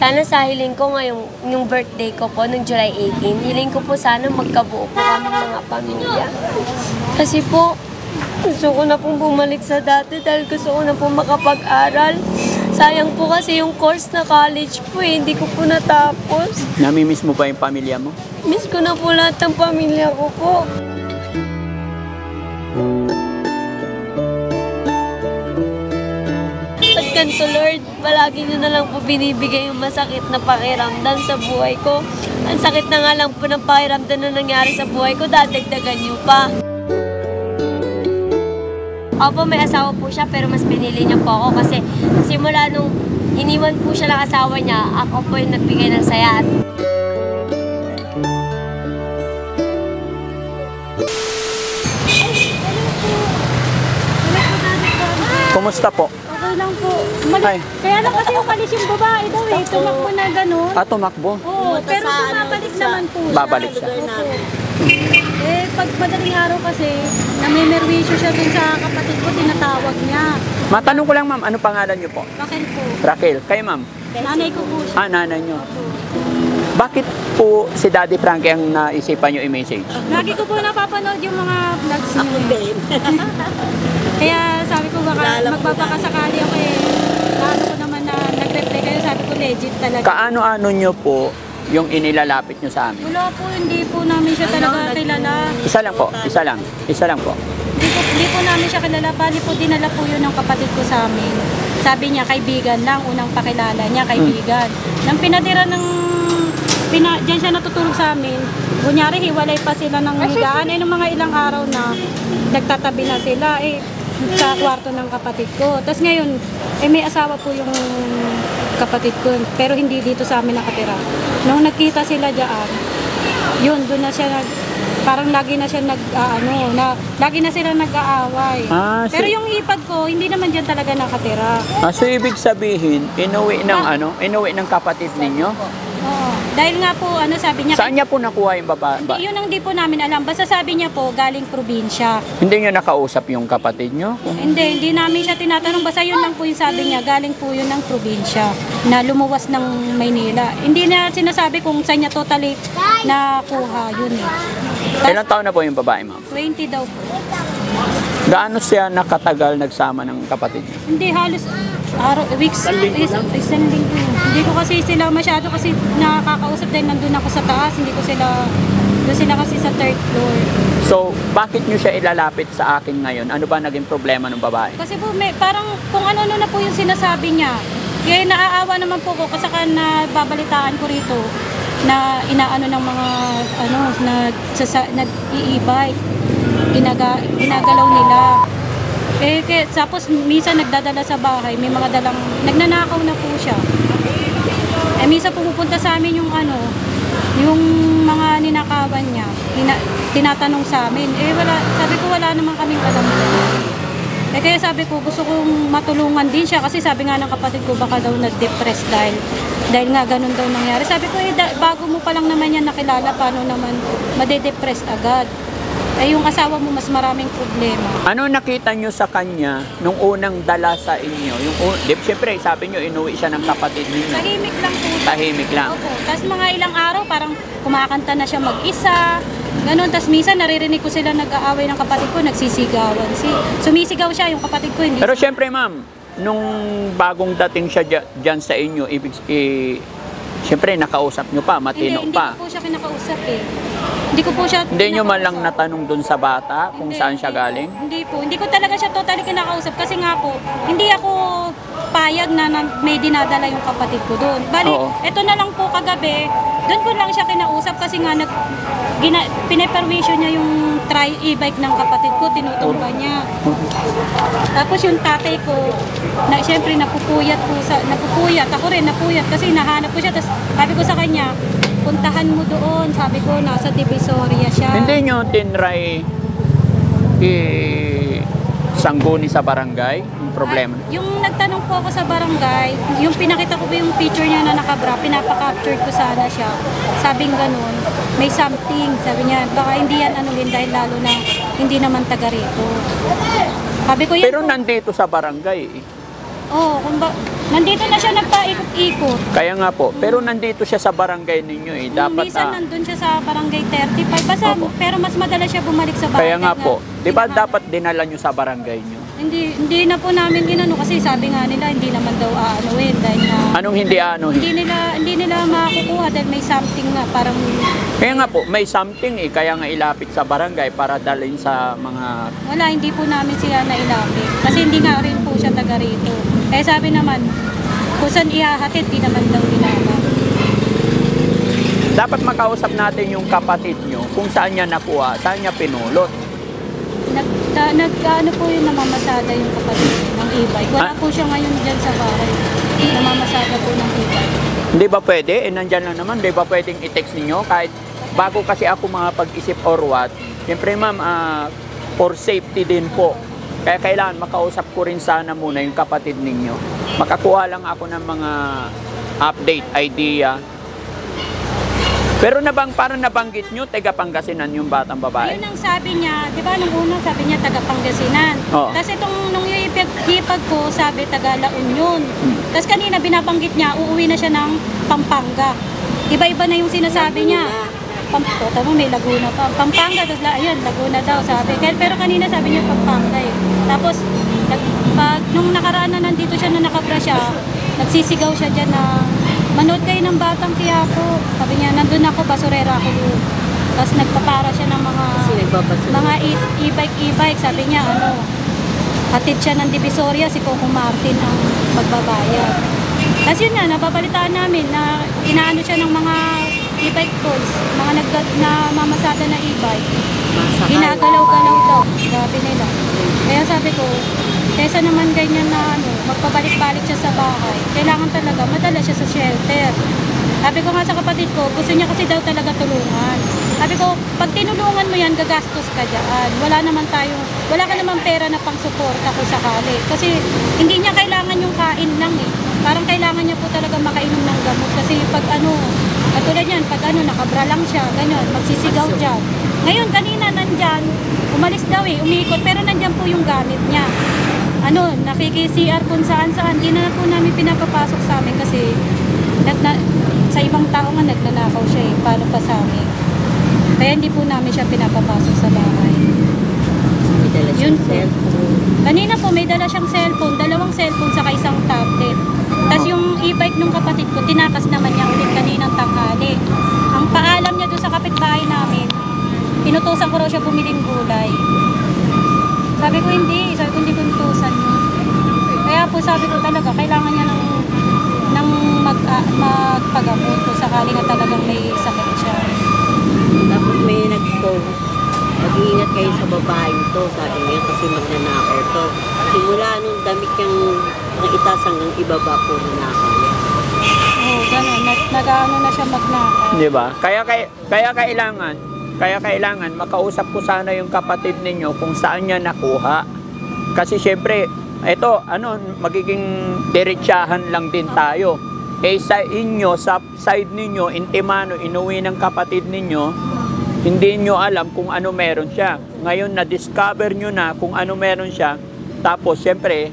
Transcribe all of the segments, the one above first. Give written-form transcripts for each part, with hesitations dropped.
Sana sa hiling ko ngayong yung birthday ko po, nung July 18, hiling ko po sana magkabuo po kami mga pamilya. Kasi po, gusto ko na pong bumalik sa dati dahil gusto ko na pong makapag-aral. Sayang po kasi yung course na college po hindi ko po natapos. Namimiss mo ba yung pamilya mo? Miss ko na po lahat ng pamilya ko po. At ganito Lord, palagi nyo na lang po binibigay yung masakit na pakiramdam sa buhay ko. Ang sakit na nga lang po ng pakiramdam na nangyari sa buhay ko, dadagdagan nyo pa. Opo, may asawa po siya pero mas pinili niya po ako kasi simula nung iniwan po siya ng asawa niya, ako po yung nagbigay ng saya. Kumusta po? Okay lang po. Ay. Kaya lang kasi umalis yung babae daw eh. Tumakbo na gano'n. Tumakbo? Oo, pero bumabalik naman po siya. Babalik siya. Eh, pag madaling araw kasi, namimerwisyo siya dun sa kapatid ko, tinatawag niya. Matanong ko lang ma'am, ano pangalan niyo po? Bakit po? Raquel. Kayo ma'am? Nanay ko po siya. Nanay niyo. Bakit po si Daddy Frankie ang naisipan niyo i-message? Lagi ko po napapanood yung mga vlogs niya. Ako din. Kaya sabi ko baka magbabakasakali ako eh. Ano ko naman na nag-reply kayo, sabi ko legit talaga. Kaano-ano niyo po yung inilalapit niyo sa amin? Wala po, hindi po namin siya talaga kilala. Isa lang po, isa lang po. Hindi po namin siya kilala. Bali po, dinala po yun ng kapatid ko sa amin. Sabi niya, kaibigan lang. Unang pakilala niya, kaibigan. Nang pinatira diyan siya natutulog sa amin. Kunyari, hiwalay pa sila ng higaan. Eh, nung mga ilang araw na, nagtatabi na sila. Eh, sa kwarto ng kapatid ko. Tapos ngayon, may asawa po yung kapatid ko. Pero hindi dito sa amin nakatira. Nung nagkita sila diyan, yun, doon na siya parang lagi na siya lagi na sila nag-aaway. Pero yung hipag ko, hindi naman diyan talaga nakatira. So ibig sabihin, inuwi ng kapatid ninyo? Oo. Dahil nga po, sabi niya... Saan niya po nakuha yung babae? Yun ang di po namin alam. Basta sabi niya po, galing probinsya. Hindi niyo nakausap yung kapatid niyo? Hindi namin siya tinatanong. Basta yun lang po yung sabi niya, galing po yun ng probinsya na lumuwas ng Maynila. Hindi na sinasabi kung saan niya totally nakuha yun eh. Ilang taon na po yung babae, ma'am? 20 daw po. Gaano siya nakatagal nagsama ng kapatid niyo? Hindi, halos isang linggo. Hindi ko kasi sila masyado kasi nakakausap dahil nandun ako sa taas. Doon sila kasi sa third floor. So, bakit niyo siya ilalapit sa akin ngayon? Ano ba naging problema ng babae? Kasi po, parang kung ano na po yung sinasabi niya. Kaya naaawa naman po ko kasi na babalitaan ko rito na inaano ng mga nag-i-e-bike. Ginagalaw nila. Tapos minsan nagdadala sa bahay, may mga nagnanakaw na po siya. Minsan pupunta sa amin yung mga ninakawan niya, tinatanong sa amin. Sabi ko wala naman kaming alam. Kaya sabi ko gusto kong matulungan din siya kasi sabi nga ng kapatid ko baka daw nag-depress dahil nga ganun daw nangyari. Sabi ko bago mo pa lang naman yan nakilala, paano naman made-depress agad? Yung asawa mo mas maraming problema. Ano nakita nyo sa kanya nung unang dala sa inyo? Siyempre, sabi nyo, inuwi siya ng kapatid ninyo. Tahimik lang po. Tahimik lang? Opo. Tapos mga ilang araw, parang kumakanta na siya mag-isa. Ganun. Tapos minsan, naririnig ko sila nag-aaway ng kapatid ko, nagsisigawan. Sumisigaw siya, yung kapatid ko. Hindi. Pero siyempre, ma'am, nung bagong dating siya dyan sa inyo, siyempre, nakausap nyo pa, matino pa. Hindi ko po siya kinakausap eh. Hindi nyo man lang natanong dun sa bata kung saan siya galing? Hindi ko talaga siya totally kinakausap kasi nga po, hindi ako payag na may dinadala yung kapatid ko doon. Bali, eto na lang po kagabi, doon ko lang siya kinausap kasi nga pinapermission niya yung e-bike ng kapatid ko, tinutumba niya. Tapos yung tatay ko, syempre napupuyat, ako rin napuyat kasi nahanap ko siya. Tapos sabi ko sa kanya, puntahan mo doon. Sabi ko, nasa Divisoria siya. Hindi nyo tinry sangguni sa barangay? Yung problema? Yung nagtanong po ako sa barangay, yung pinakita ko yung picture niya na nakabra, pinapaka-capture ko sana siya. Sabing ganun, may something. Sabi niya, baka hindi yan anuhin dahil lalo na hindi naman taga rito. Sabi ko, pero nandito sa barangay Oo, nandito na siya nagpaikot-ikot. Kaya nga po, pero nandito siya sa barangay ninyo eh. Dapat Minsan nandun siya sa barangay 35. Basta, Opo. pero mas madalas siya bumalik sa bahay. kaya nga po, 'di ba Hinahanap. dapat dinala nyo sa barangay nyo? Hindi na po namin ginano kasi sabi nga nila hindi naman daw aanuin dahil nga Anong hindi ano? hindi nila makukuha dahil may something nga parang Kaya nga po, may something eh, kaya nga ilapit sa barangay para dalhin sa mga... wala, hindi po namin sila nailapit. Kasi hindi nga rin po siya taga rito. Eh sabi naman, kung saan ihahatid, di naman daw nilama. Dapat makausap natin yung kapatid nyo kung saan niya nakuha, saan niya pinulot. Ano po yung namamasada yung kapatid ng e-bike. Wala po siya ngayon dyan sa bahay. Namamasada po ng e-bike. Hindi ba pwede? Nandyan lang naman. Hindi ba pwedeng i-text ninyo? Kahit bago kasi ako mga pag-isip or what. Siyempre ma'am, for safety din po. Kaya kailangan makausap ko rin sana muna yung kapatid ninyo. Makakuha lang ako ng mga update, idea. Pero parang nabanggit nyo, taga Pangasinan yung batang babae. Yun ang sabi niya, di ba nung una sabi niya taga Pangasinan. Oo. Kasi nung hipag ko, sabi taga La Union. Tapos kanina binabanggit niya, uuwi na siya ng Pampanga. Iba-iba na yung sinasabi niya. Tama, may Laguna pa. Pampanga, tapos ayun, Laguna daw sabi. Pero kanina sabi niya Pampanga eh. Tapos, nung nakaraan na nandito siya, nung nakabra siya, nagsisigaw siya dyan na, manood kayo ng Batang Quiapo. Sabi niya, nandun ako, basurera ako doon. Tapos nagpapara siya ng mga e-bike. Sabi niya, hatid siya ng Divisoria, si Coco Martin ang magbabayad. Tapos yun nga, nababalitaan namin na inaano siya ng mga e-bike tolls, mga mamasada na e-bike. Ginagalaw-galaw daw, sabi nila. Kaya sabi ko, kesa naman ganyan na magpabalik-balik siya sa bahay, kailangan talaga madala siya sa shelter. Sabi ko nga sa kapatid ko, gusto niya kasi daw talaga tulungan. Sabi ko, pag tinulungan mo yan, gagastos ka dyan. Wala ka naman pera na pang-suporta kung sakali. Kasi hindi niya kailangan yung kain lang eh. Parang kailangan niya po talaga makainom ng gamot. Kasi pag katulad yan, pag nakabra lang siya, ganyan, magsisigaw dyan. Ngayon, kanina nandyan, umalis daw eh, umiikot, pero nandyan po yung gamit niya. Nakiki-CR kung saan-saan, di na po namin pinapapasok sa amin kasi sa ibang tao nga nagnanakaw siya eh, paano pa sa amin. Kaya hindi po namin siya pinapapasok sa bahay. Yun po. Kanina po may dala siyang cellphone, 2 cellphone saka isang tablet. Tapos yung e-bike nung kapatid ko, tinakas naman niya ulit kaninang tanghali. Ang paalam niya doon sa kapitbahay namin, pinutusan ko raw siya bumiling gulay. Sabi ko hindi ko pinutusan yun. Kaya po sabi ko talaga, kailangan niya ng magpagamot kung sakali na talagang may sakit siya. Tapos may nag-post, mag-iingat kayo sa babaeng to, sabi niya, kasi magnanakaw to. Simula nung damit yung itaas hanggang ibaba po nanakaw niya. Oo, gano'n. Nag-ano na siya magnakaw. Di ba? Kaya kailangan makausap ko sana yung kapatid ninyo kung saan niya nakuha. Kasi syempre, ito, magiging diretsahan lang din tayo. Eh sa inyo, sa side ninyo, intimano, inuwi ng kapatid ninyo, hindi nyo alam kung ano meron siya. Ngayon, na-discover nyo na kung ano meron siya. Tapos, syempre,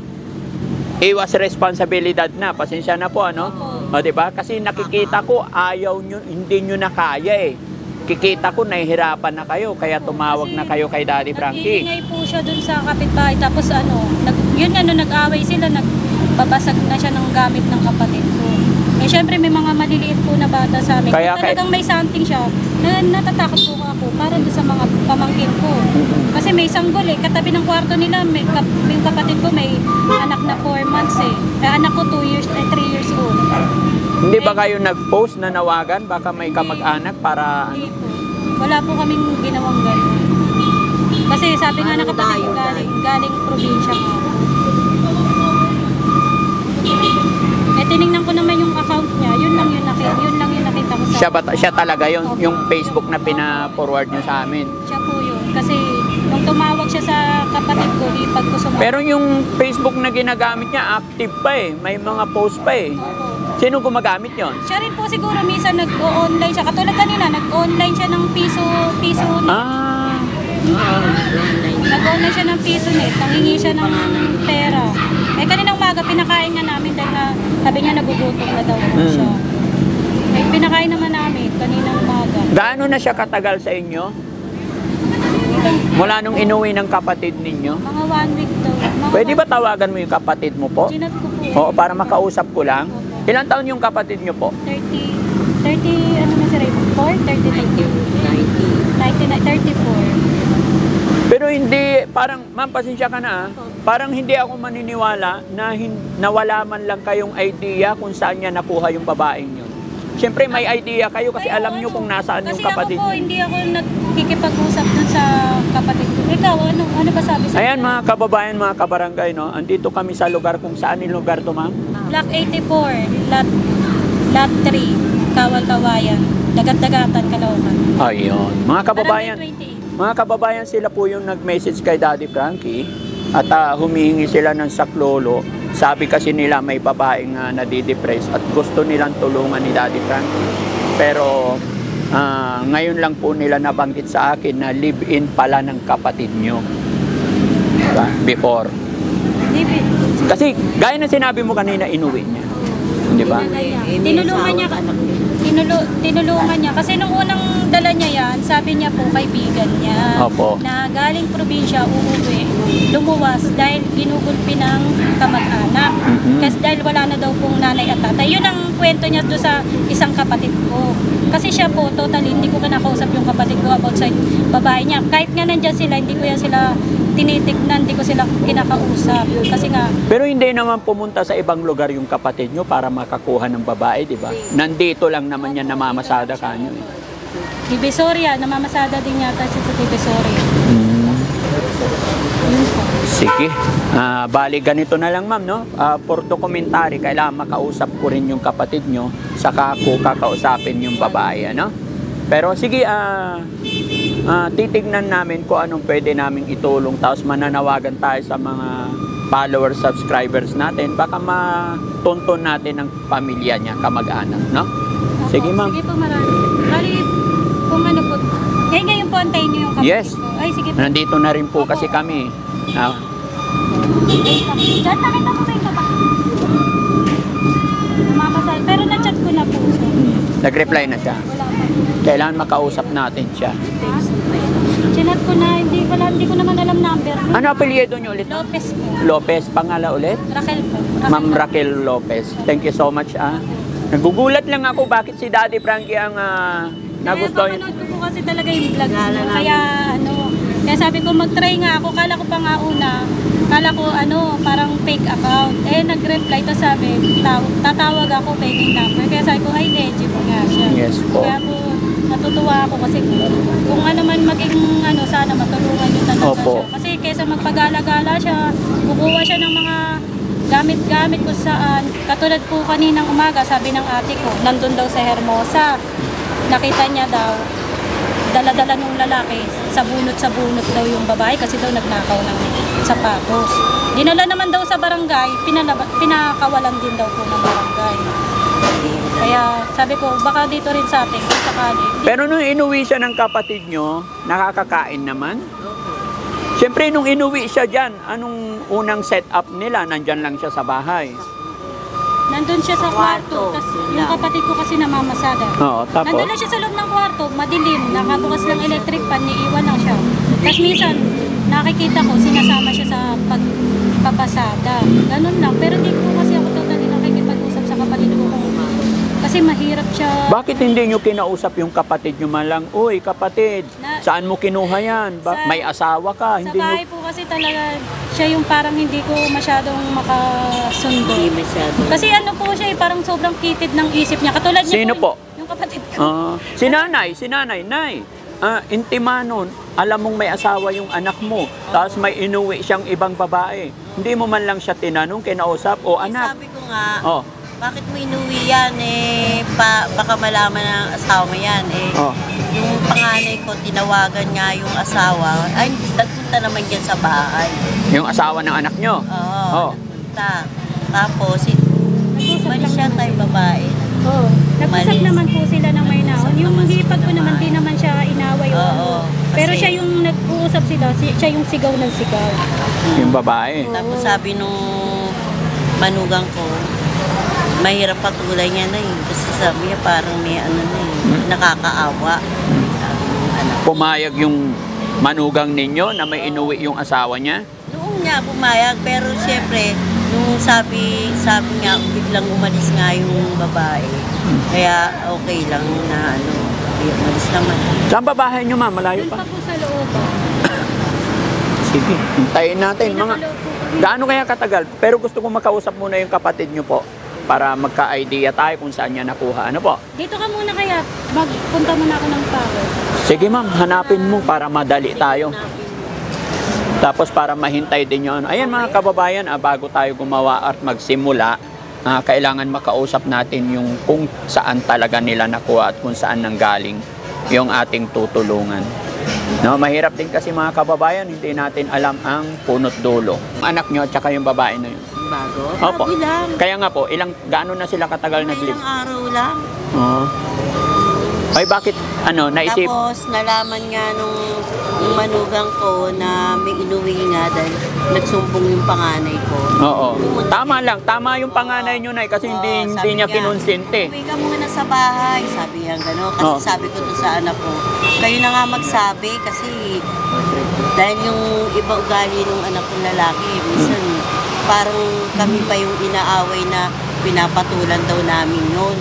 iwas responsibilidad na. Pasensya na po, O, diba? Kasi nakikita ko, ayaw nyo, hindi nyo na kaya eh. Kikita ko, nahihirapan na kayo, kaya tumawag na kayo kay Daddy Frankie. Nag-iingay po siya dun sa kapitbahay. Tapos nag-away sila, nagbabasag na siya ng gamit ng kapatid ko. Eh, syempre, may mga maliliit po na bata sa amin. Kaya Kung talagang may something siya, natatakot po ako para doon sa mga pamangkin ko. Kasi may sanggol eh. Katabi ng kwarto nila, yung kapatid ko may anak na 4 months eh. Anak ko 3 years old. Hindi ba kayo nag-post na nawagan? Baka may kamag-anak para... Hindi po. Wala po kaming ginawang gano'n. Kasi sabi nga na kapatid ko galing probinsya nga. Eh, tinignan ko naman yung account niya, yun lang yung nakita ko sa... Siya talaga yun, yung Facebook na pina-forward niyo sa amin. Siya po yun. Kasi nung tumawag siya sa kapatid ko, ipag ko sumawag. Pero yung Facebook na ginagamit niya, active pa eh. May mga post pa eh. Opo. Sino gumagamit yon? Siya rin po siguro minsan nag-online siya. Katulad kanina, nag-online siya ng piso Ah, Nag-online siya ng piso net. Nangingi siya ng pera. Eh kanina umaga, pinakain nga namin dahil na, sabi niya nagugutom na daw po siya. Eh pinakain naman namin kanina umaga. Gaano na siya katagal sa inyo? Mula nung inuwi ng kapatid ninyo? Mga 1 week daw. Pwede ba tawagan mo yung kapatid mo po? Chinat ko po. Oo, para makausap ko lang. Ilang taon yung kapatid nyo po? 30, ano na si Raymond? 34. Pero hindi, parang, ma'am, pasensya ka na, parang hindi ako maniniwala na nawala man lang kayong idea kung saan niya nakuha yung babaeng yun. Siyempre may idea kayo kasi alam nyo kung nasaan yung kapatid Kasi ako po, niyo. hindi ako nagkikipag-usap dun sa kapatid ko. Ikaw, ano ba sabi sa Ayan mga kababayan, mga kabarangay, no? Andito kami sa lugar kung saan yung lugar to, ma'am? Block 84, lot 3, Kawal-Kawayan, Dagat-Dagatan, Caloocan. Ayun. Mga kababayan, Barangay 28. mga kababayan, sila po yung nag-message kay Daddy Frankie at humihingi sila ng saklolo. Sabi kasi nila may babaeng nadidepress at gusto nilang tulungan ni Daddy Frankie. Pero ngayon lang po nila nabanggit sa akin na live-in pala ng kapatid nyo. Diba? Before. Kasi gaya na sinabi mo kanina, inuwi niya. Di ba? Tinulungan niya, tinulungan niya. Kasi nung unang dala niya yan, sabi niya po kaibigan niya. Opo. Na galing probinsya, uuwi, lumuwas dahil ginugulpi ng kamag-anak. Kasi dahil wala na daw pong nanay at tatay. Yun ang kwento niya doon sa isang kapatid ko. Kasi siya po, totally, hindi ko kinakausap yung kapatid ko about sa babae niya. Kahit nga nandyan sila, hindi ko yan sila tinitignan, hindi ko sila kinakausap. Kasi nga, Pero hindi naman pumunta sa ibang lugar yung kapatid nyo para makakuha ng babae, di ba? Nandito lang naman yan namamasada kanyo. Divisoria, namamasada din yata siya sa Divisoria. Yun po. Sige. Bali, ganito na lang, ma'am, no? For documentary, kailangan makausap ko rin yung kapatid nyo, saka ko kakausapin yung babae, ano? Pero sige, titignan namin kung anong pwede naming itulong, tapos mananawagan tayo sa mga followers, subscribers natin, baka matunton natin ang pamilya niya, kamag-anak, no? Sige, ma'am. Sige po, marami. Bali, kung ano po, ngayon po antayin niyo yung kapatid Yes. ko. Ay, sige po. Nandito na rin po kasi kami. Diyan, nakita ko ba yung kapatid? Namamasal. Pero na-chat ko na po siya. Nag-reply na siya. Wala pa. Kailangan makausap natin siya. Chinat ko na, hindi ko naman alam number. Ano apelyido niyo ulit? Lopez po. Lopez, pangala ulit? Raquel po. Ma'am Raquel Lopez. Thank you so much. Nagugulat lang ako bakit si Daddy Frankie ang nagustuhan. Napapanood ko po kasi talaga yung vlog niya. Kaya kaya sabi ko mag-try nga ako. Kala ko pa nga una, kala ko parang fake account. Eh nag-reply to sabi, tatawag ako faking number. Kaya sabi ko ay legit nga siya. Yes po. Kaya po natutuwa ako kasi kung ano man maging sana matulungan niyo talaga Opo. siya. Kasi kaysa magpagala-gala siya, kukuha siya ng mga gamit-gamit ko saan. Katulad po kaninang umaga, sabi ng ate ko, nandun daw sa Hermosa. Nakita niya daw, dala-dala ng lalaki, sa bunot daw yung babae kasi daw nagnakaw ng sapatos. Dinala naman daw sa barangay, pinakawalan din daw po ng barangay. Kaya sabi ko, baka dito rin sa atin, kung sakali. Pero nung inuwi siya ng kapatid nyo, nakakakain naman? Siyempre, nung inuwi siya dyan, anong unang setup nila? Nandyan lang siya sa bahay. Nandun siya sa kwarto, tas yung kapatid ko kasi namamasada. Oo, tapos? Nandun lang siya sa loob ng kwarto, madilim, nakabukas lang electric fan, iiwan lang siya. Tapos minsan, nakikita ko, sinasama siya sa pagpapasada. Ganun lang, pero di ko kasi ako totally nakikipag-usap sa kapatid ko kasi mahirap siya. Bakit hindi nyo kinausap yung kapatid nyo man lang? Uy, kapatid, saan mo kinuha yan? May asawa ka? Sa Hindi bahay nyo... po kasi talaga, siya yung parang hindi ko masyadong makasundo. Hindi masyado. Kasi po siya, parang sobrang kitid ng isip niya. Katulad niya Sino po? Yung kapatid ko. Si nanay, Nay, intima nun, alam mong may asawa yung anak mo, tapos may inuwi siyang ibang babae. Hindi mo man lang siya tinanong, kinausap, o anak. Sabi ko nga, Oh, bakit mo inuwi yan baka malaman ng asawa mo yan oh. Yung panganay ko, tinawagan nga yung asawa, ay nagpunta naman dyan sa bahay. Yung asawa ng anak nyo? Oo, Oh. nagpunta. Tapos, umalis siya tayo babae. Oo. Nag-usap Malis. naman po sila ng may naon. Yung hipag ko naman, di naman siya inaway. Oo, Pero kasi- siya yung nag-uusap sila, siya yung sigaw ng sigaw. Yung babae. Tapos sabi nung manugang ko, mahirap patulay niya na eh. Kasi sabi niya parang may ano na eh, nakakaawa. Sabi ng anak. Pumayag yung manugang ninyo na may inuwi yung asawa niya? Noong niya pumayag, pero siyempre, nung sabi nga, biglang umalis nga yung babae. Kaya okay lang na ano, umalis naman. Saan ba bahay nyo, ma'am? Malayo Doon pa? pa po sa loob. Sige, hintayin natin. Gaano kaya katagal? Pero gusto ko makausap muna yung kapatid nyo po para magka-idea tayo kung saan niya nakuha. Ano po? Dito ka muna kaya, magpunta muna ako ng tower. Sige ma'am, hanapin mo para madali tayo. Tapos para mahintay din yun. Ayan mga kababayan, bago tayo gumawa at magsimula, kailangan makausap natin yung kung saan talaga nila nakuha at kung saan nanggaling yung ating tutulungan. No, mahirap din kasi mga kababayan, hindi natin alam ang punot dulo. Anak nyo at saka yung babae na yun. Bago? Opo. Bago lang. Kaya nga po, gaano na sila katagal nag-live? Ilang araw lang. Oo. Ay bakit, naisip? Tapos nalaman nga nung manugang ko na may inuwi nga dahil nagsumbong yung panganay ko. Oo. Tama lang, tama yung panganay nyo na kasi hindi Sabi niya niya, kinonsente. uwi ka muna sa bahay, sabi niya gano'n. Kasi Oo. sabi ko doon sa anak ko, kayo na nga magsabi kasi dahil yung iba ugali ng anak kong lalaki, minsan parang kami pa yung inaaway na pinapatulan daw namin yun.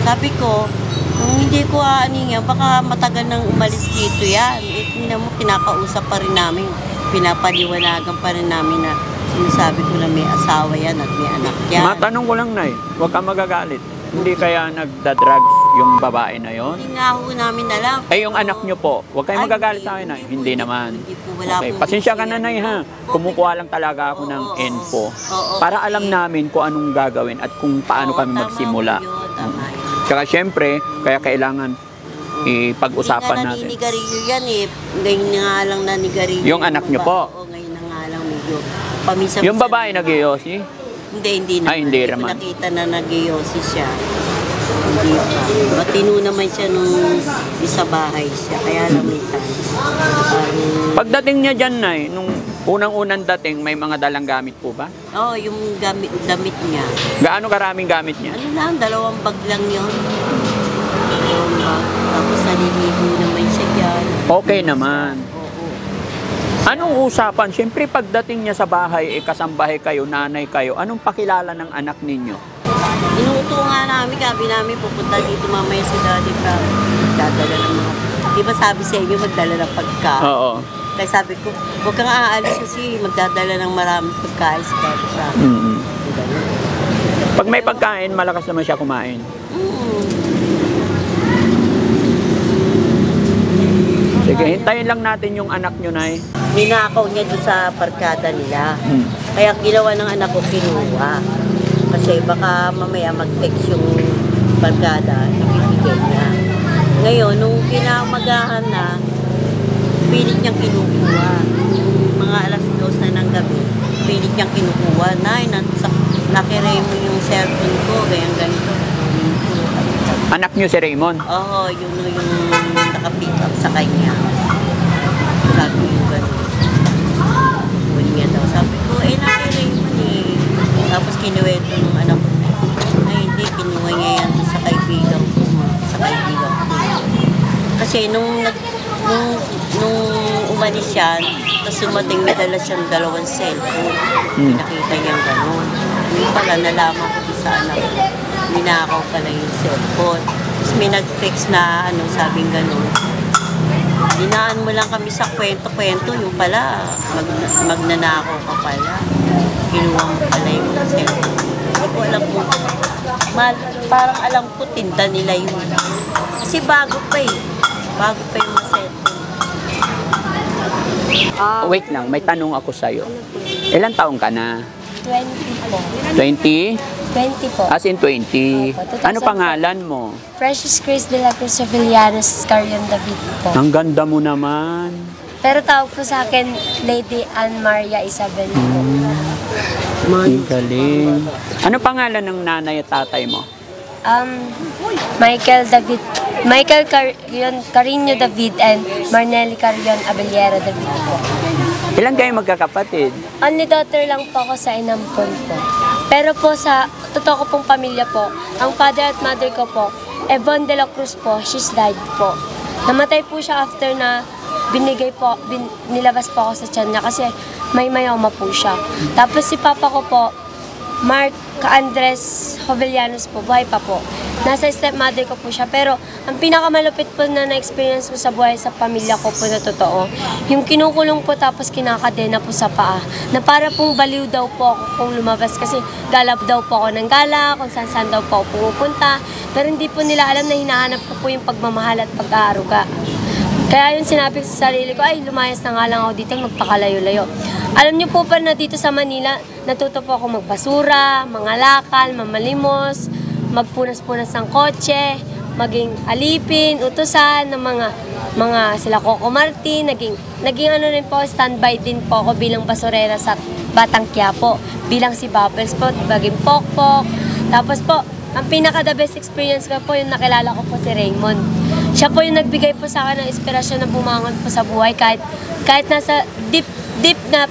Sabi ko, kung hindi ko aanin yan, baka matagal nang umalis dito yan. Tingnan mo, kinakausap pa rin namin, pinapaliwanagan pa rin namin na sinasabi ko na may asawa yan at may anak yan. Matanong ko lang, Nay, huwag ka magagalit. Hindi kaya nagda-drugs yung babae na yon? Hindi nga ho namin alam. Yung anak nyo po, huwag kayong Ay, magagalit sa akin, Nay. po, Hindi naman. Hindi po, wala Okay, pong pasensya ka na, gusto Nay, yan. ha? Kumukuha lang talaga ako ng info. Oo, Para kasi- alam namin kung anong gagawin at kung paano Oo, kami tama magsimula. po yun, tama yun. Tsaka syempre, kaya kailangan ipag-usapan Hindi nga natin. naninigarilyo yan eh. Ngayon nga lang nanigarilyo. Yung anak niyo po? Oo, ngayon na nga lang medyo paminsan. Yung babae nag-iossi? Hindi naman. Ay, hindi ko naman. nakita na nag-iossi siya. Hindi pa. Matino naman siya nung isa bahay siya. Kaya lang minsan. Parang, Pagdating niya dyan, Nay, nung unang-unang dating, may mga dalang gamit po ba? yung damit niya. Gaano karaming gamit niya? Ano lang, 2 bag lang yun. 2 bag. Tapos naliligo naman siya dyan. Okay naman. Oo. Anong usapan? Siyempre, pagdating niya sa bahay, kasambahay kayo, nanay kayo, anong pakilala ng anak ninyo? Inuuto nga namin, sabi namin pupunta dito mamaya si Daddy Frank. Dadala ng mga, di ba sabi sa inyo magdala ng pagkain? Oo. Kaya sabi ko, huwag kang aalis kasi magdadala ng maraming pagkain si Daddy Frank. Mm-mm. Ganun. Pag may pagkain, malakas naman siya kumain. Sige, hintayin lang natin yung anak nyo, Nay. Ninakaw niya doon sa barkada nila. Hmm. Kaya ginawa ng anak ko, kinuha. Kasi baka mamaya mag-text yung barkada, ibibigay niya. Ngayon, nung kinamagahan na, pilit niyang kinukuha. Mga alas 2 na ng gabi, pilit niyang kinukuha. Nay, nakiray mo yung cellphone ko, ganyan ganito. Anak nyo si Raymond. Oo, yun yung naka-pick up sa kanya. Sabi yung gano'n. Huli niya daw. Sabi ko, nakiray mo eh. Tapos kinuwento ng anak ko. Ay, hindi, kinuha niya yan sa kaibigan ko. Sa kaibigan ko. Kasi nung umalis siya, tapos sumating may dala siyang 2 cellphone. Nakita niya gano'n. Hindi pala, nalaman ko sa anak ko. Ninakaw pala yung cellphone. Tapos may nag-text na sabing gano'n. Dinaan mo lang kami sa kwento-kwento, yung pala, magnanakaw ka pala. Kinuha mo pala yung cellphone. Hindi ko alam kung, parang alam ko, tinda nila yun. Kasi bago pa eh. Bago pa yung cellphone. Wait lang, may tanong ako sa'yo. Ilan taong ka na? 20 po. 20? 20 po. As in 20. Opo, 2004. Ano pangalan mo? Precious Grace de la Cruz Villanos Carion David po. Ang ganda mo naman. Pero tawag po sa akin, Lady Ann Maria Isabel po. Ang galing. Ano pangalan ng nanay at tatay mo? Michael Carino David and Marnelli Carion Abellera David po. Ilan kayo magkakapatid? Only daughter lang po ako sa inampon po. Pero po sa totoo ko pong pamilya po, ang father at mother ko po, Evon de la Cruz po, she's died po. Namatay po siya after na nilabas po ako sa tiyan niya kasi may myoma po siya. Tapos si papa ko po, Mark Andres Jovellanos po, buhay pa po. Nasa stepmother ko po siya. Pero ang pinakamalupit po na na-experience ko sa buhay sa pamilya ko po na totoo, yung kinukulong po tapos kinakadena po sa paa. Na para pong baliw daw po ako kung lumabas kasi galap daw po ako ng gala, kung saan daw po ako pumupunta. Pero hindi po nila alam na hinahanap ko po yung pagmamahal at pag-aaruga. Kaya yun sinabi ko sa sarili ko, ay lumayas na nga lang ako dito, magpakalayo-layo. Alam niyo po pa na dito sa Manila, natuto po ako magbasura, mangalakal, mamalimos, magpunas-punas ng kotse, maging alipin, utusan ng mga sila Coco Martin, naging ano rin po, standby din po ako bilang basurera sa Batang Quiapo, bilang si Bubbles po, maging pokpok. Tapos po, ang pinaka-the best experience ko po, yung nakilala ko po si Raymond. Siya po yung nagbigay po sa akin ng inspirasyon na bumangon po sa buhay kahit nasa deep na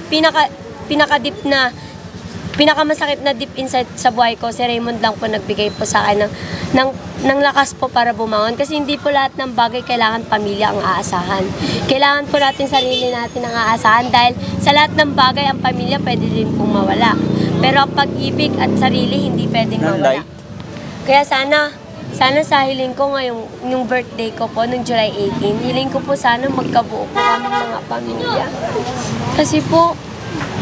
pinakamasakit na deep inside sa buhay ko, si Raymond lang po nagbigay po sa akin ng lakas po para bumangon. Kasi hindi po lahat ng bagay kailangan pamilya ang aasahan. Kailangan po natin sarili natin ang aasahan dahil sa lahat ng bagay ang pamilya pwede din pong mawala. Pero ang pag-ibig at sarili hindi pwedeng mawala. Kaya sana sa hiling ko ngayong yung birthday ko po, nung July 18, hiling ko po sana magkabuo po kami mga pamilya. Kasi po,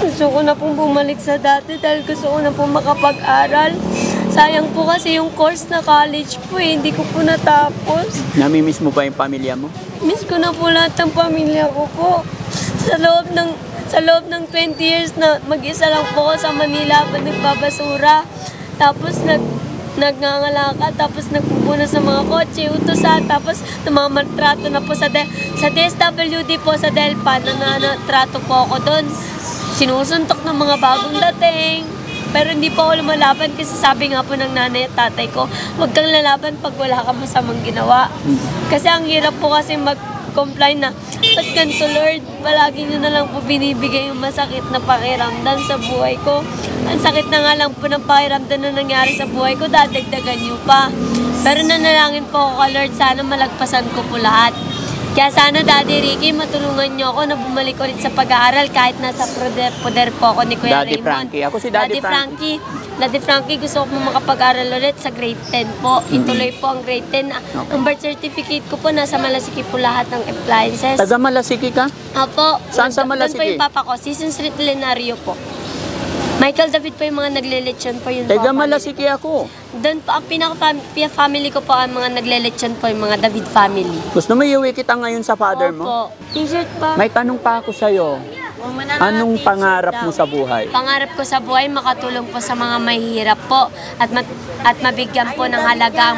gusto ko na pong bumalik sa dati dahil gusto ko na pong makapag-aral. Sayang po kasi yung course na college po hindi ko po natapos. Namimiss mo ba yung pamilya mo? Miss ko na po lahat ng pamilya ko po. Sa loob ng 20 years na mag-isa lang po ako sa Manila pa nagbabasura. Tapos nagngangalaka, tapos nagpupunas sa mga kotse, utusan, tapos namamaltrato na po sa DSWD po sa Delpa, natrato po ako doon. Sinusuntok ng mga bagong dating. Pero hindi po ako lumalaban kasi sabi nga po ng nanay at tatay ko, huwag kang lalaban pag wala kang masamang ginawa. Kasi ang hirap po kasi mag-comply na, ba't ganito Lord? Palagi nyo na lang po binibigay yung masakit na pakiramdam sa buhay ko. Ang sakit na nga lang po ng pakiramdam na nangyari sa buhay ko, dadagdagan nyo pa. Pero nanalangin po ako ka Lord, sana malagpasan ko po lahat. Kaya sana Daddy Ricky, matulungan nyo ako na bumalik ulit sa pag-aaral kahit nasa poder po ako ni Kuya Daddy Raymond. Frankie. Ako si Daddy Frankie. Daddy Frankie, gusto ko makapag-aral ulit sa grade 10 po. Ituloy po ang grade 10. Ang birth certificate ko po, nasa Malasiki po lahat ng appliances. Taga Malasiki ka? Opo. Saan sa Doon po Malasiki? yung papa ko, Season Street Lenario po. Michael David po yung mga nagle-lechon po yung Taga papa. Malasiki ako. Doon po, ang pinaka-family ko po, ang mga nagle-lechon po yung mga David family. Gusto mo iuwi kita ngayon sa father mo? Opo. T-shirt pa. May tanong pa ako sa'yo. Anong pangarap mo sa buhay? Pangarap ko sa buhay, makatulong po sa mga mahihirap po at mabigyan po ng halaga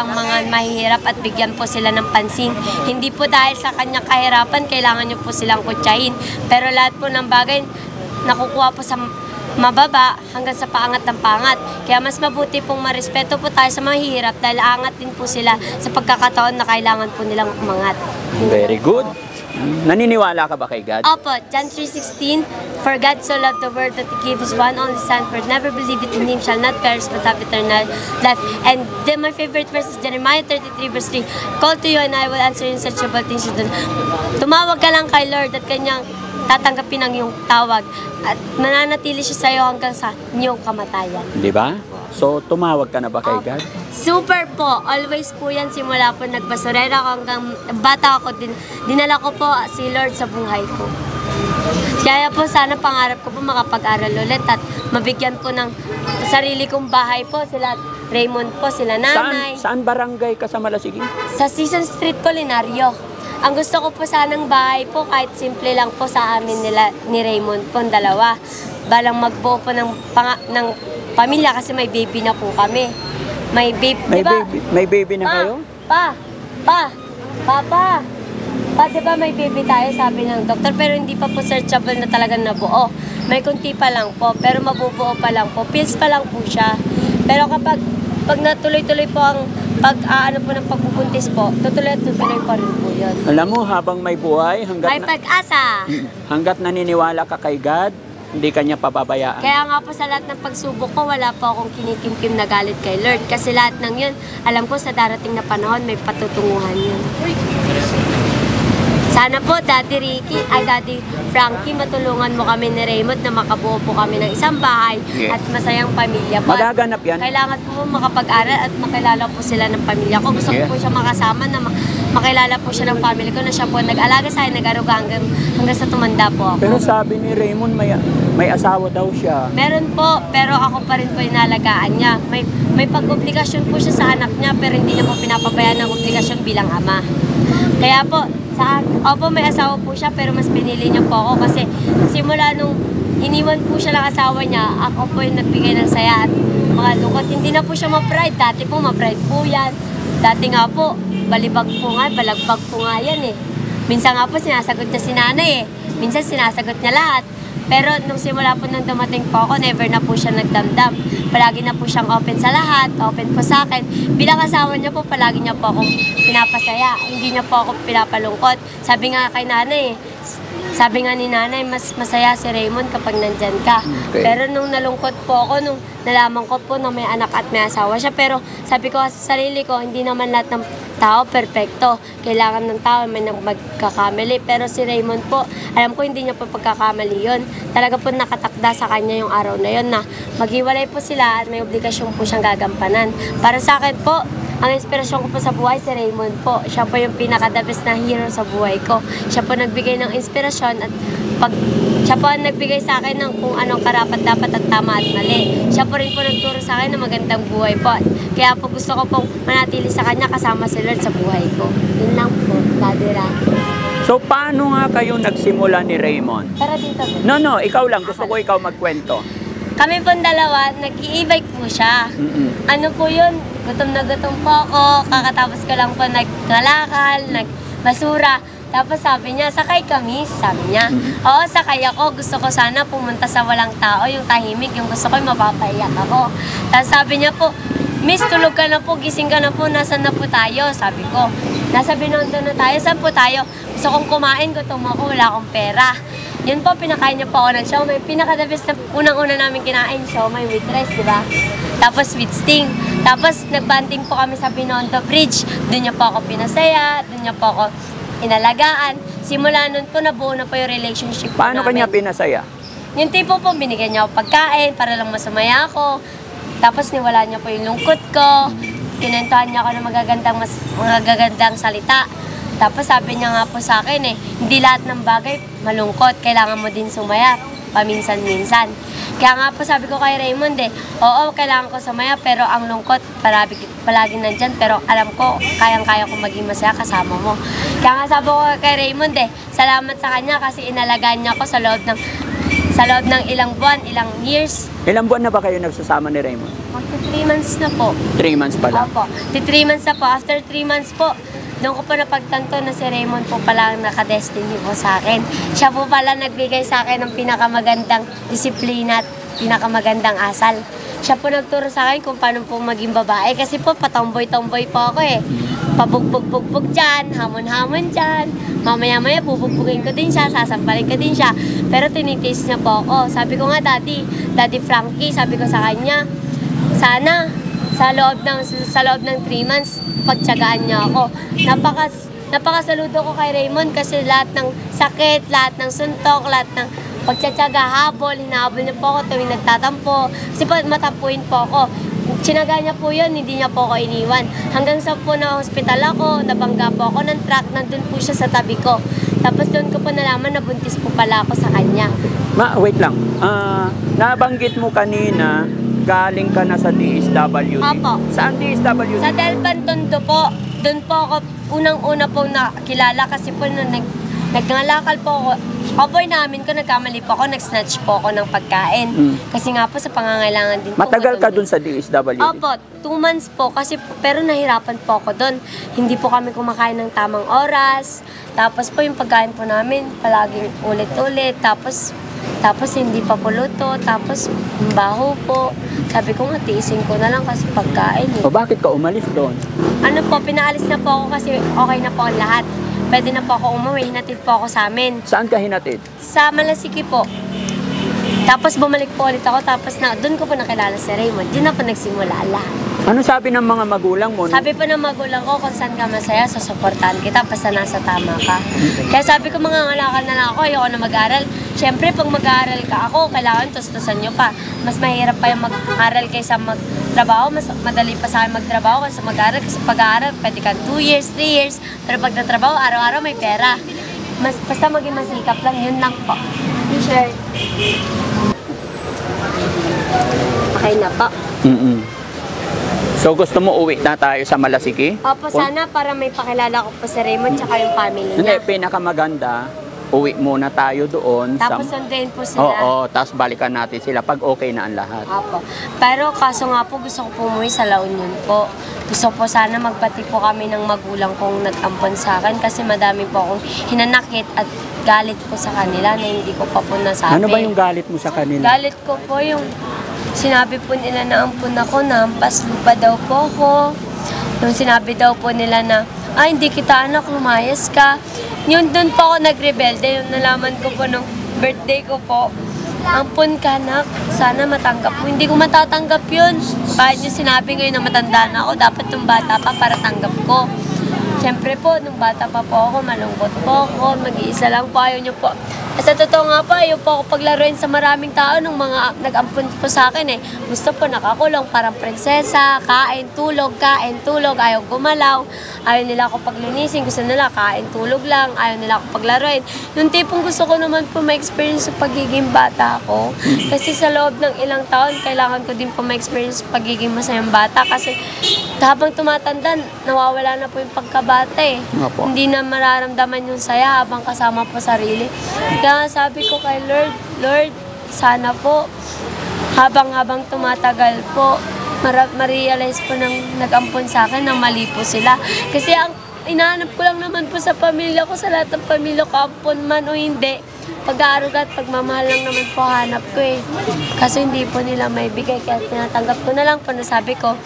ang mga mahihirap at bigyan po sila ng pansin. Hindi po dahil sa kanyang kahirapan kailangan niyo po silang kutsahin, pero lahat po ng bagay nakukuha po sa mababa hanggang sa paangat ng pangat. Kaya mas mabuti pong marespeto po tayo sa mahihirap dahil aangat din po sila sa pagkakataon na kailangan po nilang umangat. Very good. Naniniwala ka ba kay God? Opo, John 3:16, For God so loved the world that He gave His one only Son, for never believe it in Him shall not perish but have eternal life. And then my favorite verse is Jeremiah 33:3, Call to you and I will answer in searchable things you do. Tumawag ka lang kay Lord at Kanyang tatanggapin ang iyong tawag at mananatili siya sa iyo hanggang sa iyong kamatayan. Di ba? So, tumawag ka na ba kay God? Super po. Always po yan. Simula po nagbasurera ako hanggang bata ako. Dinala ko po si Lord sa buhay ko. Kaya po sana pangarap ko po makapag-aral ulit at mabigyan po ng sarili kong bahay po. Sila Raymond po, sila nanay. Saan barangay ka sa Malasiki? Sa Season Street po, Lenario. Ang gusto ko po sanang bahay po, kahit simple lang po sa amin ni Raymond po, dalawa. Balang magbuo po ng pamilya kasi may baby na po kami. May baby, diba? May baby na kayo? Papa, diba may baby tayo, sabi ng doktor, pero hindi pa po searchable na talagang nabuo. May kunti pa lang po, pero mabubuo pa lang po. Pills pa lang po siya. Pero pag natuloy-tuloy po ang ng pagbubuntis po, tutuloy pa rin po yun. Alam mo, habang may buhay, May pag-asa. hanggat naniniwala ka kay God, hindi ka niya pababayaan. Kaya nga po sa lahat ng pagsubok ko, wala po akong kinikimkim na galit kay Lord. Kasi lahat ng yun, alam ko sa darating na panahon, may patutunguhan yun. Sana po, Daddy Frankie, matulungan mo kami ni Raymond na makabuo po kami ng isang bahay Yes. at masayang pamilya po. Magaganap yan. Kailangan po makapag-aral at makilala po sila ng pamilya ko. Gusto ko po siya makasama na makilala po siya ng family ko na siya po nag-alaga sa akin, nag-aruga hanggang sa tumanda po ako. Pero sabi ni Raymond, may asawa daw siya. Meron po, pero ako pa rin po inalagaan niya. May pag-obligasyon po siya sa anak niya, pero hindi niya po pinapabayaan ng obligasyon bilang ama. Kaya po, opo may asawa po siya, pero mas pinili niya po ako kasi simula nung iniwan po siya ng asawa niya, ako po yung nagbigay ng saya at mga lungkot. Hindi na po siya ma-pride. Dati po ma-pride po yan. Dati nga po, balagbag po nga yan eh. Minsan nga po sinasagot niya si nanay eh. Minsan sinasagot niya lahat. Pero nung simula po nung dumating po ako, never na po siya nagdamdam. Palagi na po siyang open sa lahat, open po sa akin. Bilang asawa niya po, palagi niya po akong pinapasaya. Hindi niya po ako pinapalungkot. Sabi nga kay nanay, sabi nga ni nanay, mas masaya si Raymond kapag nandyan ka. Okay. Pero nung nalungkot po ako, nung nalaman ko po na may anak at may asawa siya. Pero sabi ko sa sarili ko, hindi naman lahat ng tao perfecto. Kailangan ng tao may magkakamali. Pero si Raymond po, alam ko hindi niya po pagkakamali yun. Talaga po nakatakda sa kanya yung araw na yun na maghiwalay po sila at may obligasyon po siyang gagampanan. Para sa akin po, ang inspirasyon ko po sa buhay si Raymond po. Siya po yung pinaka-the best na hero sa buhay ko. Siya po nagbigay ng inspirasyon at siya po ang nagbigay sa akin ng kung anong karapat-dapat at tama at mali. Siya po rin po nagturo sa akin ng magandang buhay po. Kaya po gusto ko pong manatili sa kanya kasama si Lord sa buhay ko. Yun lang po, Daddy Rocky. So, paano nga kayo nagsimula ni Raymond? Tara dito. No, ikaw lang. Gusto ko ikaw magkwento. Kami pong dalawa, nag-i-e-bike po siya. Ano po yun? Gutom na gutom po ako. Kakatapos ko lang po nagkalakal, nagmasura. Tapos sabi niya, sakay kami. Sabi niya, oo, sakay ako. Gusto ko sana pumunta sa walang tao, yung tahimik. Yung gusto ko, yung mapapaiyak ako. Tapos sabi niya po, Miss, tulog ka na po, gising ka na po, nasan na po tayo? Sabi ko, nasa Binondo na tayo, saan po tayo? Gusto kong kumain, gutom ako, wala akong pera. Yun po, pinakain niya po ako ng siomay. Pinaka-the best na unang-una namin kinain, siomay with rice, di ba? Tapos with sting. Tapos nagbanding po kami sa Binondo Bridge. Doon niya po ako pinasaya, doon niya po ako inalagaan. Simula nun po, nabuo na po yung relationship Paano namin. kanya pinasaya? Yung tipo po, binigyan niya ako pagkain para lang masumaya ako. Tapos niwala niya po yung lungkot ko. Kinentuhan niya ako ng magagandang salita. Tapos sabi niya nga po sa akin hindi lahat ng bagay malungkot. Kailangan mo din sumaya paminsan-minsan. Kaya nga po sabi ko kay Raymond oo, kailangan ko sumaya pero ang lungkot palagi nandyan. Pero alam ko, kayang-kaya ko maging masaya kasama mo. Kaya nga sabi ko kay Raymond salamat sa kanya kasi inalagaan niya ako sa loob ng ilang buwan, ilang years. Ilang buwan na ba kayo nagsasama ni Raymond? Magto 3 months na po. 3 months pa lang. Opo. 3 months na po. After 3 months po, doon ko po napagtanto na si Raymond po pala ang nakadestiny po sa akin. Siya po pala nagbigay sa akin ng pinakamagandang disiplina at pinakamagandang asal. Siya po nagturo sa akin kung paano po maging babae. Kasi po, patomboy-tomboy po ako Pabugbog-bugbog dyan, hamon-hamon dyan. Mamaya-maya, bubugbugin ko din siya, sasampalin ko din siya. Pero tinitiis niya po ako. Sabi ko nga, Daddy Frankie, sabi ko sa kanya, sana sa loob ng 3 months, pagtiyagaan niya ako. Napakasaludo ko kay Raymond kasi lahat ng sakit, lahat ng suntok, lahat ng pagtsatsaga, hinahabol niya po ako tuwing nagtatampo. Kasi po, matampuin po ako. Tsinaga niya po yun, hindi niya po ako iniwan. Hanggang sa po na hospital ako, nabangga po ako ng truck, nandun po siya sa tabi ko. Tapos doon ko po nalaman na buntis po pala ako sa kanya. Wait lang. Nabanggit mo kanina, galing ka na sa DSWD. Opo. Saan DSWD? Sa Delpan Tondo po, doon po ako unang-una po nakilala kasi po nung nagngalakal po ako. Oboy namin ko, nagkamali po ako, nag-snatch po ako ng pagkain. Kasi nga po sa pangangailangan din po. Matagal ka dun sa DSWD? Opo, 2 months po kasi pero nahirapan po ako doon. Hindi po kami kumakain ng tamang oras. Tapos po yung pagkain po namin palaging ulit-ulit. Tapos hindi pa po luto. Tapos baho po. Sabi ko nga, tiisin ko na lang kasi pagkain. O bakit ka umalis doon? Ano po, pinaalis na po ako kasi okay na po ang lahat. Pwede na po ako umuwi, hinatid po ako sa amin. Saan ka hinatid? Sa Malasiki po. Tapos bumalik po ulit ako, tapos doon ko po nakilala si Raymond. Doon na po nagsimula lahat. Ano sabi ng mga magulang mo? Sabi po ng magulang ko, kung saan ka masaya, susuportahan kita, basta nasa tama ka. Kaya sabi ko, mga ngalakal na lang ako, ayoko na mag-aral. Siyempre, pag mag-aaral ka ako, kailangan tustusan nyo pa. Mas mahirap pa yung mag-aral kaysa magtrabaho. Mas madali pa sa akin magtrabaho kaysa mag-aral. Kasi pag-aaral, pwede ka 2 years, 3 years. Pero pag natrabaho, araw-araw may pera. Basta maging masikap lang, yun lang po. T-shirt. Okay na po. So gusto mo uwi na tayo sa Malasiki? Opo, sana para may pakilala ko po si Raymond tsaka yung family Hindi, niya. pinakamaganda, uwi muna tayo doon. Tapos sunduin po sila. Oo, tapos balikan natin sila pag okay na ang lahat. Opo. Pero kaso nga po, gusto ko po umuwi sa La Union po. Gusto po sana magpati po kami ng magulang kong nag-ampon sa akin kasi madami po akong hinanakit at galit po sa kanila na hindi ko pa po nasabi. Ano ba yung galit mo sa kanila? Galit ko po yung sinabi po nila na ampun ako, na hampas lupa daw po ako. Yung sinabi daw po nila na, hindi kita anak, lumayas ka. Yun doon po ako nagrebelde, yung nalaman ko po nung birthday ko po. Ampun ka anak, sana matanggap mo. Hindi ko matatanggap yun. Kahit yung sinabi ngayon na matanda na ako, dapat yung bata pa para tanggap ko. Siyempre po, nung bata pa po ako, malungkot po ako, mag-iisa lang po, ayaw niyo po. Sa totoo nga po, ayaw po ako paglaruin sa maraming tao nung mga nag-ampun po sa akin eh. Gusto po nakakulong, parang prinsesa, kain, tulog, ayaw gumalaw. Ayaw nila ako paglinisin, gusto nila kain, tulog lang, ayaw nila ako paglaruin. Yung tipong gusto ko naman po ma-experience sa pagiging bata ko. Kasi sa loob ng ilang taon, kailangan ko din po ma-experience sa pagiging masayang bata. Kasi habang tumatanda, nawawala na po yung pagkabata eh. Opo. Hindi na mararamdaman yung saya habang kasama po sarili. Kaya sabi ko kay Lord, sana po, habang tumatagal po, ma-realize po ng nag-ampon sa akin na mali po sila. Kasi ang inahanap ko lang naman po sa pamilya ko, sa lahat ng pamilya ko, ampon man o hindi, pag-aaruga at pagmamahal lang naman po hanap ko eh. Kaso hindi po nila may bigay, kaya tinatanggap ko na lang po, nasabi ko,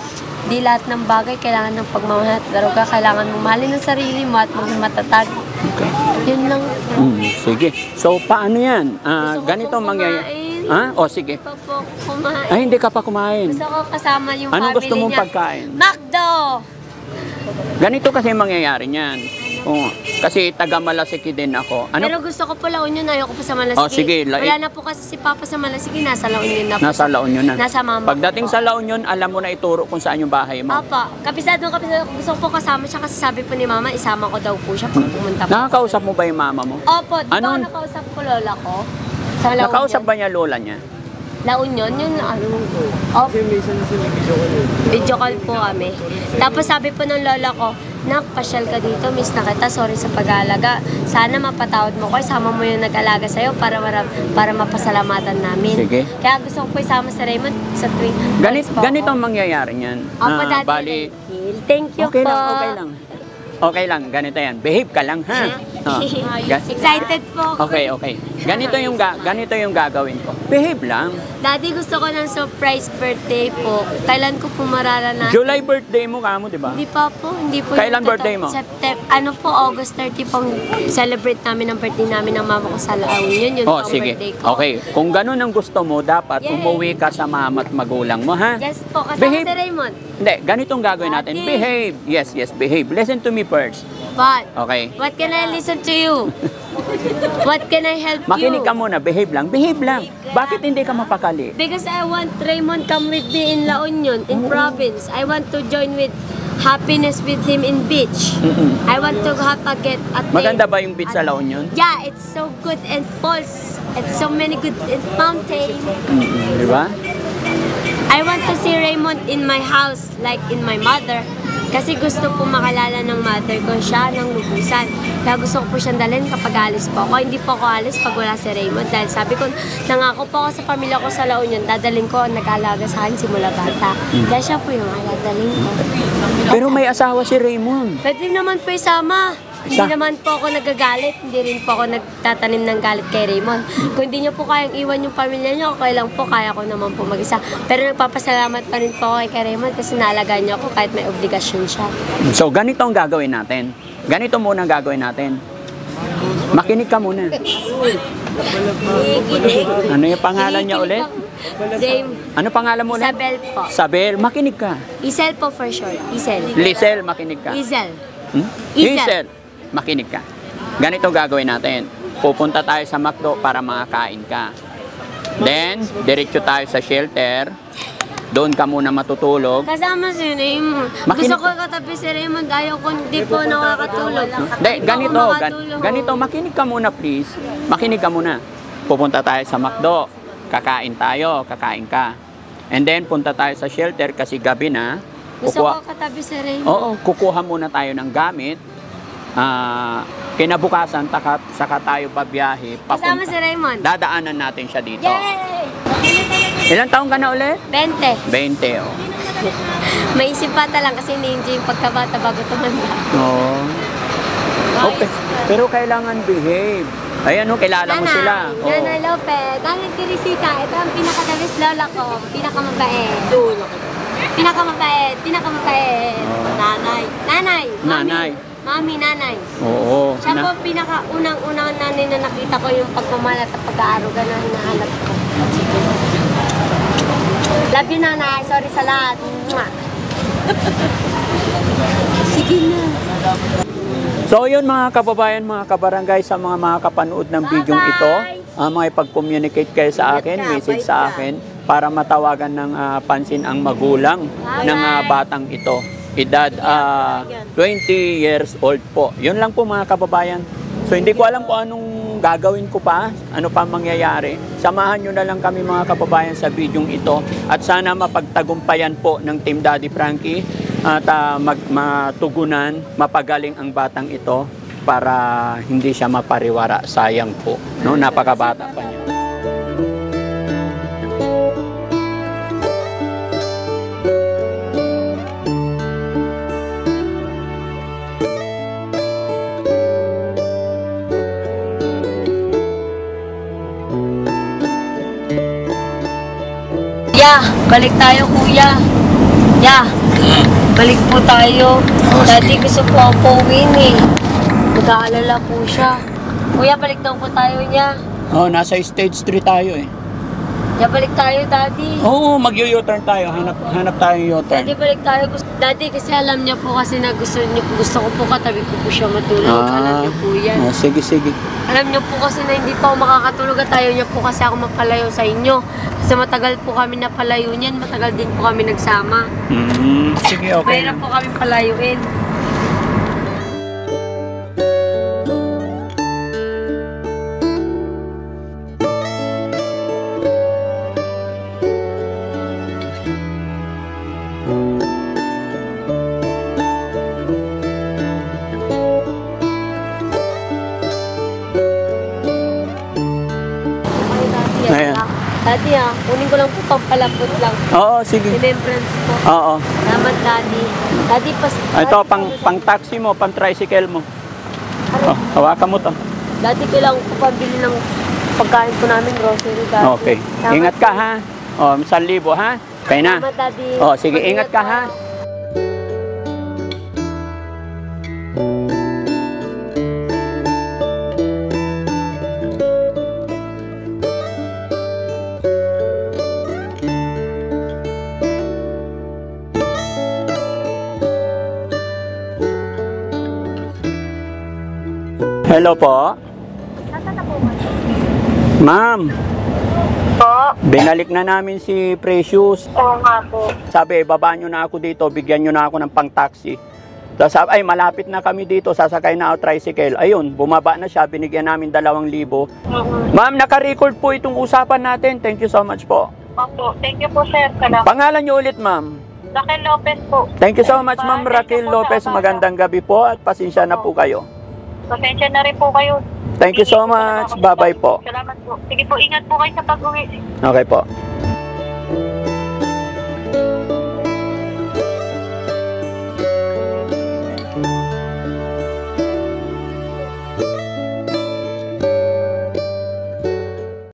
di lahat ng bagay kailangan ng pagmamahal at daruga, kailangan mo mahalin ang sarili mo at maging matatag. Okay. Yun lang. Sige. So, paano yan? Gusto ko Ganito pong mangyayari. kumain. Ha? O, sige. Pa po kumain. Ay, hindi ka pa kumain. Gusto ko kasama yung Anong family gusto mong niya. pagkain? McDo! Ganito kasi mangyayari niyan. Kasi taga Malasiki din ako. Pero gusto ko po La Union, ayoko po sa Malasiki. Oh, sige, Wala na po kasi si Papa sa Malasiki, nasa La Union na po. Nasa La Union na. Nasa mama ko Pagdating po. sa La Union, alam mo na ituro kung saan yung bahay mo. Opo, kapisado. Gusto ko po kasama siya kasi sabi po ni Mama, isama ko daw po siya pag pumunta po. Nakakausap mo ba yung mama mo? Opo, di ba Ano? nakausap ko lola ko? Sa La Nakausap Union. ba niya lola niya? La Union, yun ano. Oh, video call po kami. Tapos sabi po ng lola ko, nak, pasyal ka dito, miss na kita, sorry sa pag-aalaga. Sana mapatawad mo ko, isama mo yung nag-alaga sa'yo para mapasalamatan namin. Sige. Kaya gusto ko po isama si Raymond sa tweet. Ganito ang mangyayari niyan. Opo, Daddy. Bali, Thank you okay po. lang, okay lang. Okay lang, ganito yan. Behave ka lang, ha? Excited po ako. Okay. Ganito yung gagawin ko. Behave lang. Daddy, gusto ko ng surprise birthday po. Kailan ko po mararanasan? July birthday mo kamo, di ba? Hindi pa po, hindi po. Kailan yung birthday mo? Ano po, August 30 pong celebrate namin ang birthday namin ng mama ko sa La Union. Yun po ang Sige. birthday ko. Okay. Kung ganun ang gusto mo, dapat Yay. umuwi ka sa mama at magulang mo, ha? Yes po, kasama Behave. si Raymond. Hindi, ganitong gagawin natin. Daddy. Behave. Yes, behave. Listen to me first. But, Okay? what can I listen to you? What can I help Makinig you? ka muna. Behave lang. Behave lang. Bakit hindi ka mapakali? Because I want Raymond come with me in La Union, in province. I want to join with happiness with him in beach. I want to have a get at Maganda ba yung beach sa La Union? Yeah, it's so good and falls. It's so many good mountain. Di ba? I want to see Raymond in my house like in my mother. Kasi gusto po makalala ng mother ko siya ng lubusan. Kaya gusto ko po siyang dalhin kapag alis po ako. Hindi po ako alis pag wala si Raymond. Dahil sabi ko, nangako po ako sa pamilya ko sa La Union, dadalhin ko ang nag-alaga sa akin simula bata. Kaya siya po yung dadalhin ko. Pero may asawa si Raymond. Pwede naman po isama. Hindi naman po ako nagagalit, hindi rin po ako nagtatanim ng galit kay Raymond. Kung hindi niyo po kayang iwan yung pamilya niyo, okay lang po, kaya ko naman po mag-isa. Pero nagpapasalamat pa rin po ako kay Raymond kasi naalagaan niya ako kahit may obligasyon siya. So, ganito ang gagawin natin. Ganito muna ang gagawin natin. Makinig ka muna. Ano yung pangalan niya ulit? James. Ano pangalan mo ulit? Isabel po. Sabel, makinig ka. Isel po for short. Isel. Lisel, makinig ka. Isel. Hmm? Lisel, makinig ka. Ganito gagawin natin. Pupunta tayo sa McDo para makakain ka. Then, diretso tayo sa shelter. Doon ka muna matutulog. Kasama si Raymond. Makinig Gusto ko katabi si Raymond. Ayaw ko hindi po nakakatulog. Hindi, ganito, makinig ka muna please. Makinig ka muna. Pupunta tayo sa McDo. Kakain kakain ka. And then, punta tayo sa shelter kasi gabi na. Gusto ko katabi si Raymond. Oo, kukuha muna tayo ng gamit. Kinabukasan, saka tayo pabiyahe. Kasama si Raymond. Dadaanan natin siya dito. Yay! Ilang taong ka na ulit? 20. 20, oh. May isip pata lang kasi ni-enjoy yung pagkabata bago tumanda. Oo. Okay. Pero kailangan behave. Ayan, kilala mo sila. Oo. Nanay Lopez. Nanay Teresita. Ito ang pinaka-dalis lola ko. Pinakamabait. Pinakamabait. Nanay. Nanay. Mami, nanay. Oo. Siya po pinaka-unang nanay na nakita ko yung pagmamahal at pag-aaruga na hinahanap ko. Love you, nanay. Sorry sa lahat. Mwah. Sige na. So yun mga kababayan, mga kabarangay, sa mga makakapanood ng video ito, makipag-communicate kayo sa akin, message sa akin, para matawagan ng pansin ang magulang ng batang ito. Edad 20 years old po. Yun lang po mga kababayan. So hindi ko alam kung anong gagawin ko pa, ano pa mangyayari. Samahan nyo na lang kami mga kababayan sa video ito. At sana mapagtagumpayan po ng Team Daddy Frankie at matugunan, mapagaling ang batang ito para hindi siya mapariwara. Sayang po, no? Napakabata pa niya. Balik tayo, kuya. Balik po tayo. Dati gusto po ako pauwiin eh. Mag-aalala po siya. Kuya, balik daw po tayo niya. Oh, nasa stage 3 tayo eh. Balik tayo, daddy. Oo, mag-u-turn tayo. Hanap tayo u-turn. Daddy, balik tayo. Daddy, kasi alam niya po kasi na gusto ko po katabi ko po siya matulog. Alam niya po yan. Oh, sige. Alam niyo po kasi na hindi pa ako makakatulog at ayaw niya po kasi ako mapalayo sa inyo. Kasi matagal po kami napalayo niyan, matagal din po kami nagsama. Sige, okay. Mahirap po kami palayuin. Ayan. Daddy kunin ko lang po pampalapot lang. Oo, sige. Remembrance po. Oo. Salamat, daddy. Daddy, Ito, pang taxi mo, pang tricycle mo. Oh, hawakan mo to. Daddy, kailangan ko pabili ng pagkain po namin, grocery, daddy. Okay. Salamat Ingat ka ha. Oh, 1,000 ha. Kaya na. Salamat, daddy. Oh, sige, ingat ka ha. Hello po. Ma'am. Po? Binalik na namin si Precious. Oo nga po. Sabi, baba nyo na ako dito, bigyan nyo na ako ng pang-taxi. Tapos sabi, ay malapit na kami dito, sasakay na ako tricycle. Ayun, bumaba na siya, binigyan namin 2,000. Ma'am, naka-record po itong usapan natin. Thank you so much po. Opo. Thank you po, sir. Salamat. Pangalan nyo ulit, ma'am. Raquel Lopez po. Thank you so much, ma'am Raquel Lopez. Magandang gabi po at pasensya na po kayo. Pasensya na rin po kayo. Thank you so much. Bye-bye po. Salamat po. Sige po, ingat po kayo sa pag-uwi. Okay po.